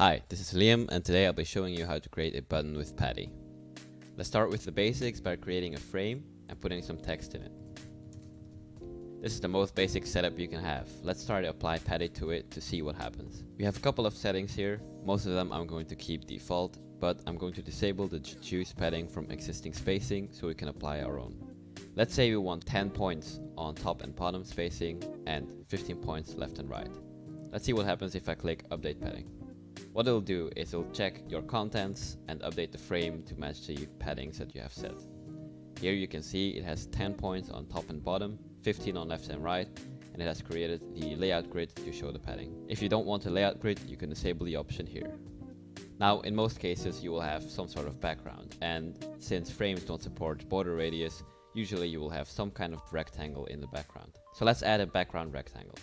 Hi, this is Liam, and today I'll be showing you how to create a button with Paddy. Let's start with the basics by creating a frame and putting some text in it. This is the most basic setup you can have. Let's try to apply Paddy to it to see what happens. We have a couple of settings here. Most of them I'm going to keep default, but I'm going to disable the choose padding from existing spacing so we can apply our own. Let's say we want 10 points on top and bottom spacing and 15 points left and right. Let's see what happens if I click update padding. What it'll do is it'll check your contents and update the frame to match the paddings that you have set. Here you can see it has 10 points on top and bottom, 15 on left and right, and it has created the layout grid to show the padding. If you don't want a layout grid, you can disable the option here. Now, in most cases, you will have some sort of background, and since frames don't support border radius, usually you will have some kind of rectangle in the background. So let's add a background rectangle.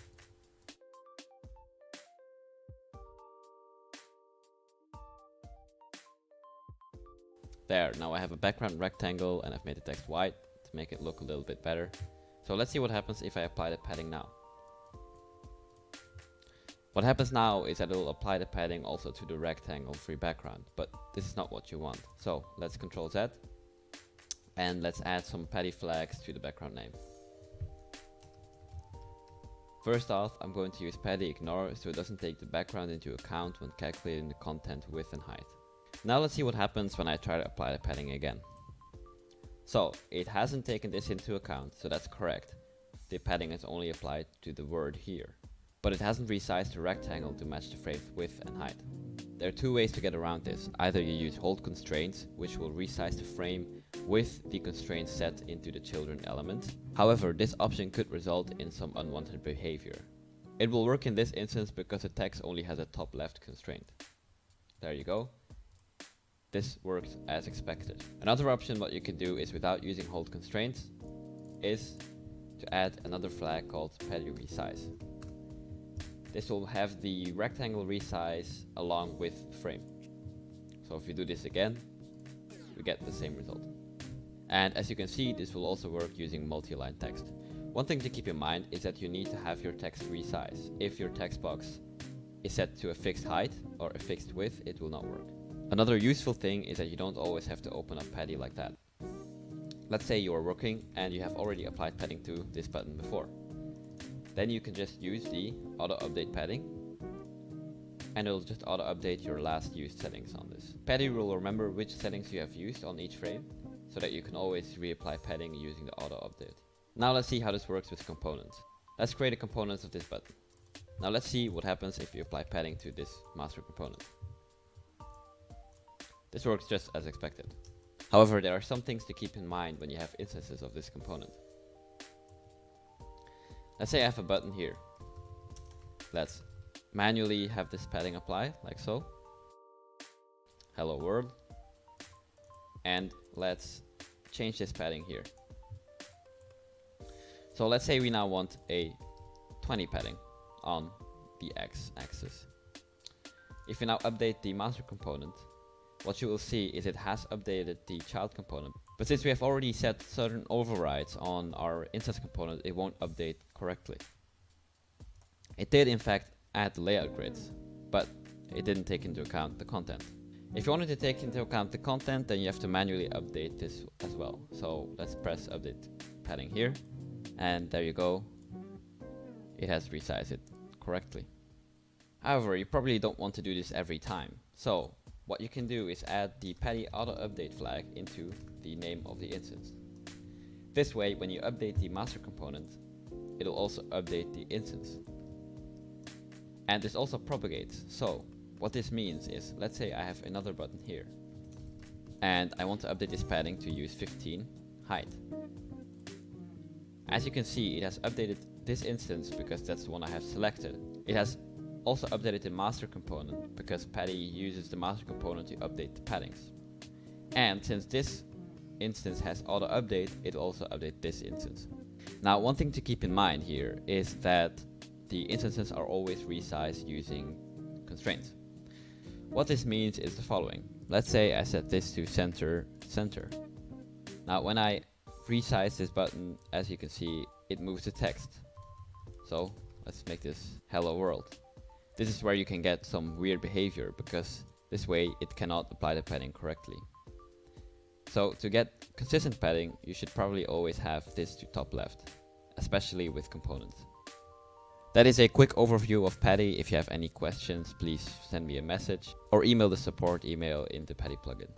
There, now I have a background rectangle and I've made the text white to make it look a little bit better. So let's see what happens if I apply the padding now. What happens now is that it will apply the padding also to the rectangle free background, but this is not what you want. So let's Ctrl Z and let's add some Paddy flags to the background name. First off, I'm going to use Paddy ignore so it doesn't take the background into account when calculating the content width and height. Now let's see what happens when I try to apply the padding again. So it hasn't taken this into account, so that's correct. The padding is only applied to the word here. But it hasn't resized the rectangle to match the frame width and height. There are two ways to get around this. Either you use hold constraints, which will resize the frame with the constraints set into the children element. However, this option could result in some unwanted behavior. It will work in this instance because the text only has a top left constraint. There you go. This works as expected. Another option what you can do is without using hold constraints is to add another flag called Paddy resize. This will have the rectangle resize along with the frame. So if you do this again, we get the same result. And as you can see, this will also work using multi-line text. One thing to keep in mind is that you need to have your text resize. If your text box is set to a fixed height or a fixed width, it will not work. Another useful thing is that you don't always have to open up Paddy like that. Let's say you are working and you have already applied padding to this button before. Then you can just use the auto update padding and it'll just auto update your last used settings on this. Paddy will remember which settings you have used on each frame so that you can always reapply padding using the auto update. Now let's see how this works with components. Let's create a component of this button. Now let's see what happens if you apply padding to this master component. This works just as expected. However, there are some things to keep in mind when you have instances of this component. Let's say I have a button here. Let's manually have this padding applied, like so. Hello world. And let's change this padding here. So let's say we now want a 20 padding on the x-axis. If we now update the master component, what you will see is it has updated the child component. But since we have already set certain overrides on our instance component, it won't update correctly. It did in fact add the layout grids, but it didn't take into account the content. If you wanted to take into account the content, then you have to manually update this as well. So let's press update padding here, and there you go. It has resized it correctly. However, you probably don't want to do this every time. So what you can do is add the Paddy auto update flag into the name of the instance. This way, when you update the master component, it'll also update the instance. And this also propagates. So what this means is, let's say I have another button here and I want to update this padding to use 15 height. As you can see, it has updated this instance because that's the one I have selected. It has also updated the master component because Paddy uses the master component to update the paddings. And since this instance has auto update, it will also update this instance. Now, one thing to keep in mind here is that the instances are always resized using constraints. What this means is the following. Let's say I set this to center. Now when I resize this button, as you can see, it moves the text. So let's make this hello world. This is where you can get some weird behavior, because this way it cannot apply the padding correctly. So to get consistent padding, you should probably always have this to top left, especially with components. That is a quick overview of Paddy. If you have any questions, please send me a message or email the support email in the Paddy plugin.